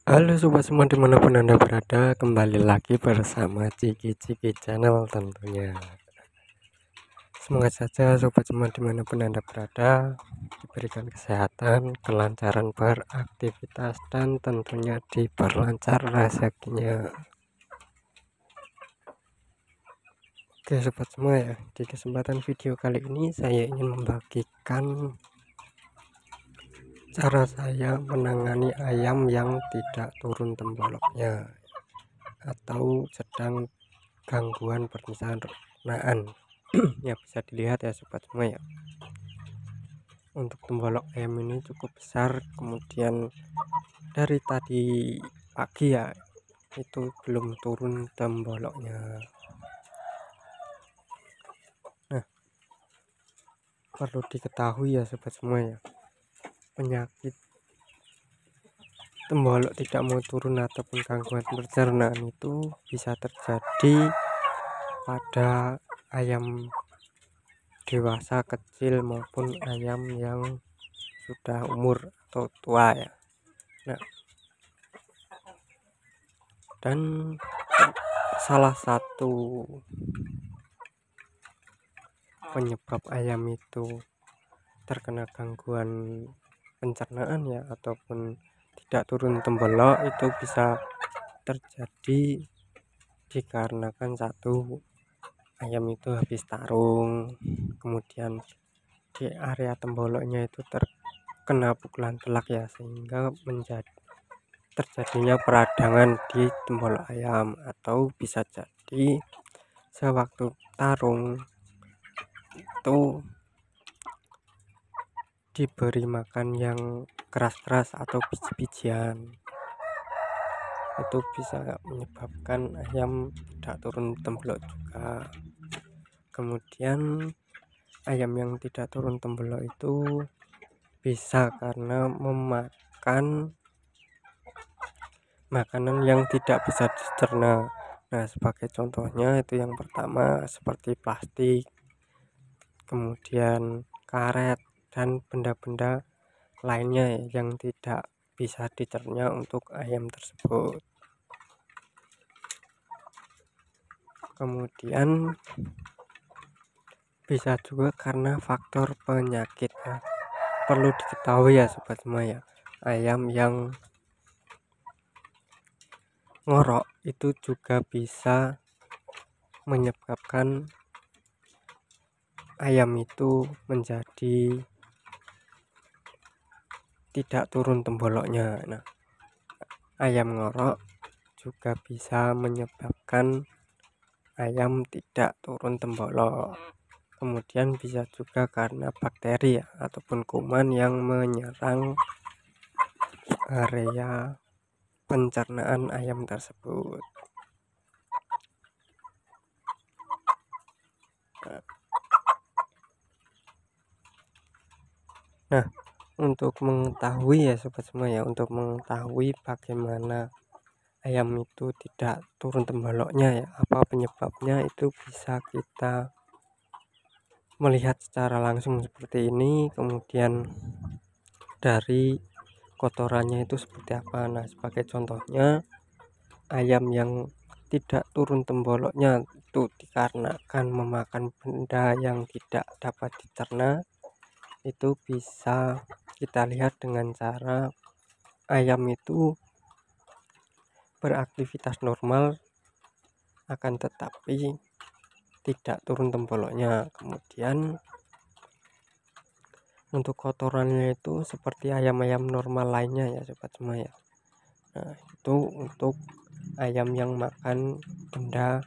Halo sobat semua dimanapun anda berada, kembali lagi bersama Ciki Channel tentunya. Semoga saja sobat semua dimanapun anda berada diberikan kesehatan, kelancaran beraktivitas, dan tentunya diperlancar rezekinya. Oke sobat semua ya, di kesempatan video kali ini saya ingin membagikan cara saya menangani ayam yang tidak turun temboloknya atau sedang gangguan pencernaan. Ya bisa dilihat ya sobat semua ya, untuk tembolok ayam ini cukup besar, kemudian dari tadi pagi ya itu belum turun temboloknya. Nah, perlu diketahui ya sobat semua ya, penyakit tembolok tidak mau turun ataupun gangguan pencernaan itu bisa terjadi pada ayam dewasa, kecil, maupun ayam yang sudah umur atau tua ya. Nah, dan salah satu penyebab ayam itu terkena gangguan pencernaan ya ataupun tidak turun tembolok itu bisa terjadi dikarenakan satu, ayam itu habis tarung, kemudian di area temboloknya itu terkena pukulan telak ya, sehingga terjadinya peradangan di tembolok ayam, atau bisa jadi sewaktu tarung itu diberi makan yang keras-keras atau biji-bijian, itu bisa menyebabkan ayam tidak turun tembolok juga. Kemudian ayam yang tidak turun tembolok itu bisa karena memakan makanan yang tidak bisa dicerna. Nah, sebagai contohnya itu yang pertama seperti plastik, kemudian karet, dan benda-benda lainnya yang tidak bisa dicerna untuk ayam tersebut. Kemudian bisa juga karena faktor penyakit ya. Perlu diketahui ya sobat semua ya, ayam yang ngorok itu juga bisa menyebabkan ayam itu menjadi tidak turun temboloknya. Nah, ayam ngorok juga bisa menyebabkan ayam tidak turun tembolok. Kemudian bisa juga karena bakteri ya, ataupun kuman yang menyerang area pencernaan ayam tersebut. Nah, untuk mengetahui ya sobat semua ya, untuk mengetahui bagaimana ayam itu tidak turun temboloknya ya, apa penyebabnya, itu bisa kita melihat secara langsung seperti ini. Kemudian dari kotorannya itu seperti apa. Nah, sebagai contohnya, ayam yang tidak turun temboloknya itu dikarenakan memakan benda yang tidak dapat dicerna, itu bisa kita lihat dengan cara ayam itu beraktivitas normal, akan tetapi tidak turun temboloknya. Kemudian untuk kotorannya itu seperti ayam-ayam normal lainnya ya sobat semua ya. Nah, itu untuk ayam yang makan benda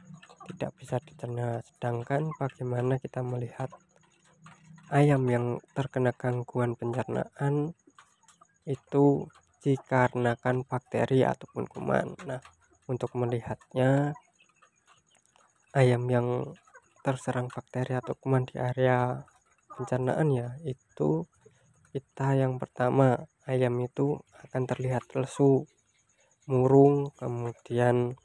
tidak bisa dicerna. Sedangkan bagaimana kita melihat ayam yang terkena gangguan pencernaan itu dikarenakan bakteri ataupun kuman. Nah, untuk melihatnya ayam yang terserang bakteri atau kuman di area pencernaan ya, itu kita yang pertama, ayam itu akan terlihat lesu, murung, kemudian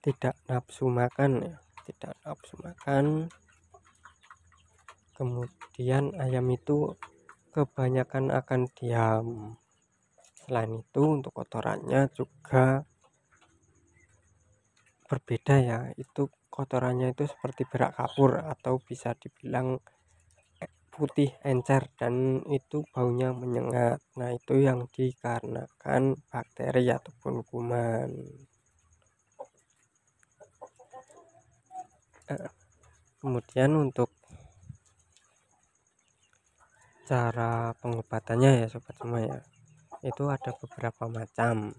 tidak nafsu makan ya, tidak nafsu makan. Kemudian ayam itu kebanyakan akan diam. Selain itu untuk kotorannya juga berbeda ya, itu kotorannya itu seperti berak kapur atau bisa dibilang putih encer, dan itu baunya menyengat. Nah, itu yang dikarenakan bakteri ataupun kuman. Kemudian untuk cara pengobatannya ya sobat semua ya, itu ada beberapa macam.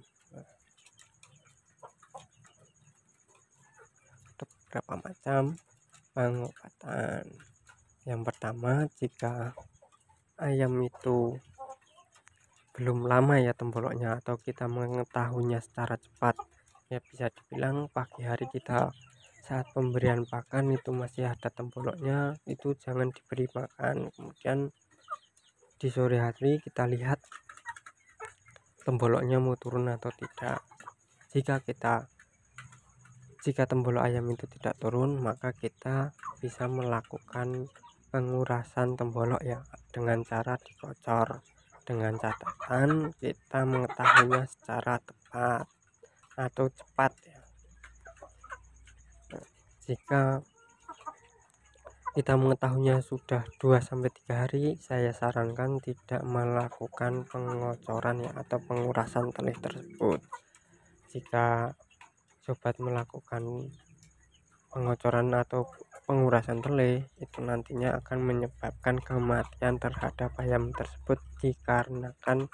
Pengobatan. Yang pertama, jika ayam itu belum lama ya temboloknya, atau kita mengetahuinya secara cepat ya, bisa dibilang pagi hari kita saat pemberian pakan itu masih ada temboloknya, itu jangan diberi makan. Kemudian di sore hari kita lihat temboloknya mau turun atau tidak. Jika tembolok ayam itu tidak turun, maka kita bisa melakukan pengurasan tembolok ya, dengan cara dikocor, dengan catatan kita mengetahuinya secara tepat atau cepat ya. Jika kita mengetahuinya sudah 2-3 hari, saya sarankan tidak melakukan pengocoran ya, atau pengurasan telih tersebut. Jika sobat melakukan pengocoran atau pengurasan telih, itu nantinya akan menyebabkan kematian terhadap ayam tersebut dikarenakan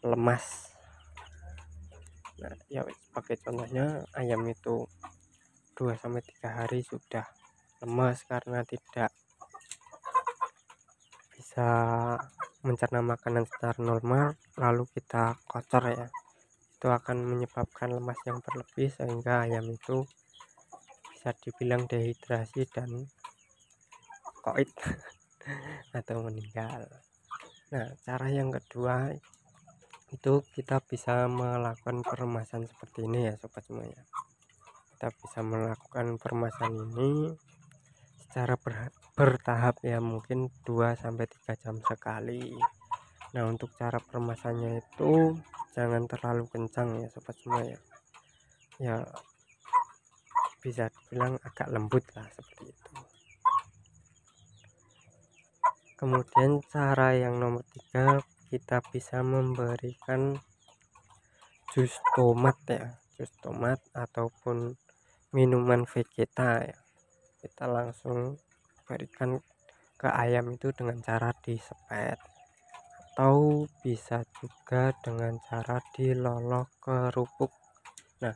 lemas. Nah ya, sebagai contohnya, ayam itu 2-3 hari sudah lemas karena tidak bisa mencerna makanan secara normal, lalu kita kocor ya, itu akan menyebabkan lemas yang berlebih sehingga ayam itu bisa dibilang dehidrasi dan koit atau meninggal. Nah, cara yang kedua itu kita bisa melakukan peremasan seperti ini ya sobat semua ya. Kita bisa melakukan peremasan ini secara bertahap ya, mungkin 2-3 jam sekali. Nah, untuk cara peremasannya itu jangan terlalu kencang ya sobat semua ya. Ya bisa dibilang agak lembut lah, seperti itu. Kemudian cara yang nomor 3, kita bisa memberikan jus tomat ya, jus tomat ataupun minuman vegeta ya. Kita langsung berikan ke ayam itu dengan cara disepet, atau bisa juga dengan cara diloloh kerupuk. Nah,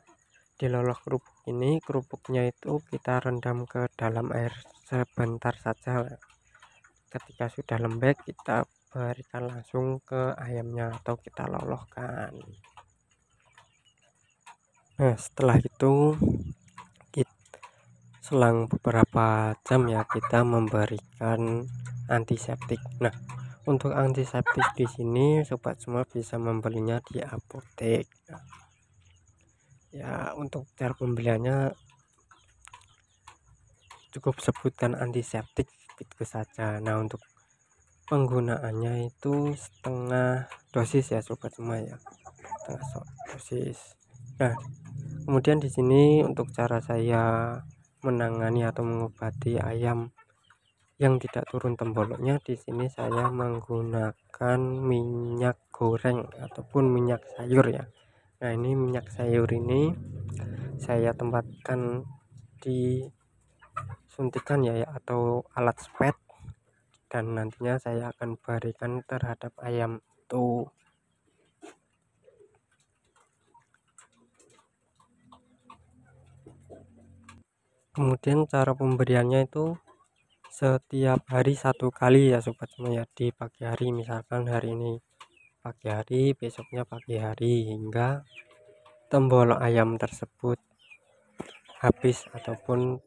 diloloh kerupuk ini, kerupuknya itu kita rendam ke dalam air sebentar saja. Ketika sudah lembek, kita berikan langsung ke ayamnya atau kita loloskan. Nah, setelah itu selang beberapa jam ya, kita memberikan antiseptik. Nah, untuk antiseptik di sini sobat semua bisa membelinya di apotek. Nah, ya untuk cara pembeliannya cukup sebutkan antiseptik gitu saja. Nah, untuk penggunaannya itu setengah dosis ya sobat semua ya, setengah dosis. Nah, kemudian di sini untuk cara saya menangani atau mengobati ayam yang tidak turun temboloknya, di sini saya menggunakan minyak goreng ataupun minyak sayur ya. Nah, ini minyak sayur ini saya tempatkan di suntikan ya, atau alat spet, dan nantinya saya akan berikan terhadap ayam itu. Kemudian cara pemberiannya itu setiap hari 1 kali ya sobat semua ya, di pagi hari, misalkan hari ini pagi hari, besoknya pagi hari, hingga tembolok ayam tersebut habis ataupun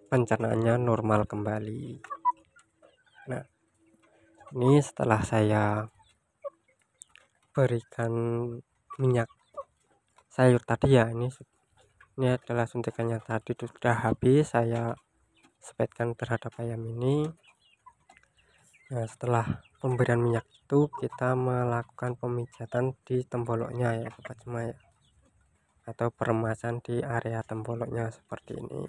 pencernaannya normal kembali. Nah, ini setelah saya berikan minyak sayur tadi ya, ini adalah suntikannya tadi sudah habis, saya sepetkan terhadap ayam ini. Nah, setelah pemberian minyak itu kita melakukan pemijatan di temboloknya ya sobat semua ya, atau peremasan di area temboloknya seperti ini.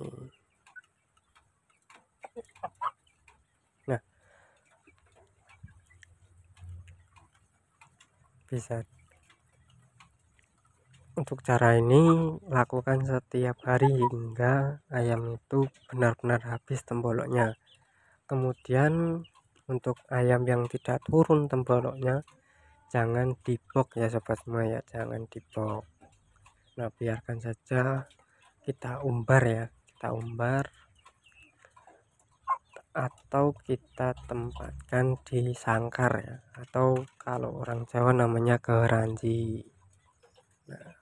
Nah, bisa untuk cara ini lakukan setiap hari hingga ayam itu benar-benar habis temboloknya. Kemudian untuk ayam yang tidak turun temboloknya jangan dibok ya sobat semua ya, jangan dibok. Nah, biarkan saja kita umbar ya, kita umbar atau kita tempatkan di sangkar ya, atau kalau orang Jawa namanya geranji. Nah,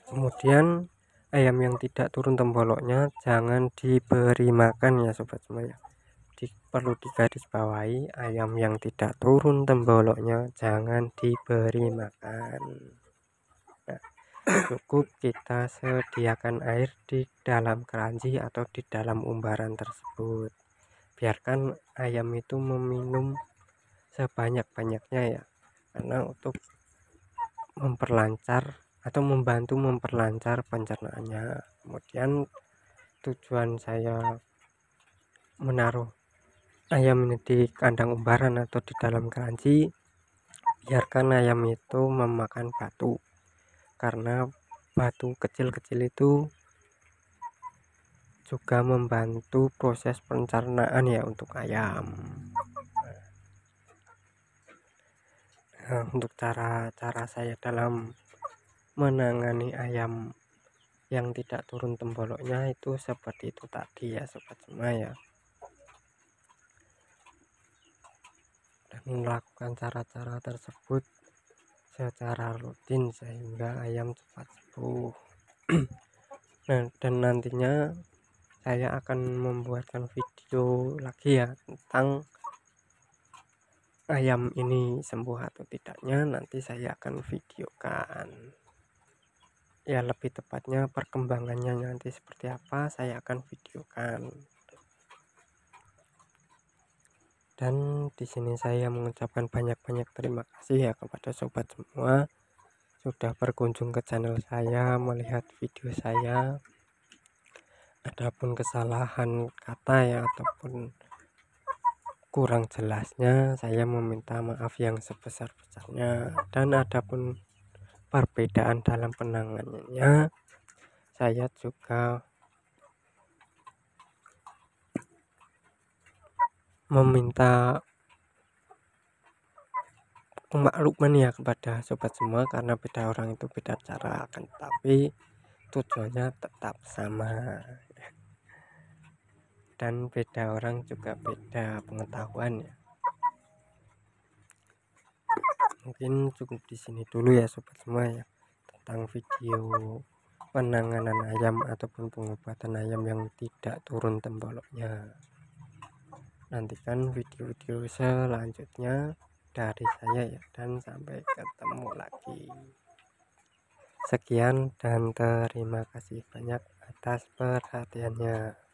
kemudian ayam yang tidak turun temboloknya jangan diberi makan ya sobat semua ya. Perlu digarisbawahi, ayam yang tidak turun temboloknya jangan diberi makan. Nah, cukup kita sediakan air di dalam keranji atau di dalam umbaran tersebut. Biarkan ayam itu meminum sebanyak-banyaknya ya, karena untuk memperlancar atau membantu memperlancar pencernaannya. Kemudian tujuan saya menaruh ayam ini di kandang umbaran atau di dalam keranji, biarkan ayam itu memakan batu, karena batu kecil-kecil itu juga membantu proses pencernaan ya untuk ayam. Nah, untuk cara saya dalam menangani ayam yang tidak turun temboloknya itu seperti itu tadi ya sobat semua ya, dan melakukan cara-cara tersebut secara rutin sehingga ayam cepat sembuh. Nah, dan nantinya saya akan membuatkan video lagi ya tentang ayam ini sembuh atau tidaknya, nanti saya akan videokan ya, lebih tepatnya perkembangannya nanti seperti apa saya akan videokan. Dan di sini saya mengucapkan banyak-banyak terima kasih ya kepada sobat semua sudah berkunjung ke channel saya, melihat video saya. Adapun kesalahan kata ya ataupun kurang jelasnya, saya meminta maaf yang sebesar-besarnya. Dan adapun perbedaan dalam penanganannya, saya juga meminta pemakluman ya kepada sobat semua, karena beda orang itu beda cara, akan tetapi tujuannya tetap sama, dan beda orang juga beda pengetahuan ya. Mungkin cukup di sini dulu ya sobat semua ya tentang video penanganan ayam ataupun pengobatan ayam yang tidak turun temboloknya. Nantikan video-video selanjutnya dari saya ya, dan sampai ketemu lagi. Sekian dan terima kasih banyak atas perhatiannya.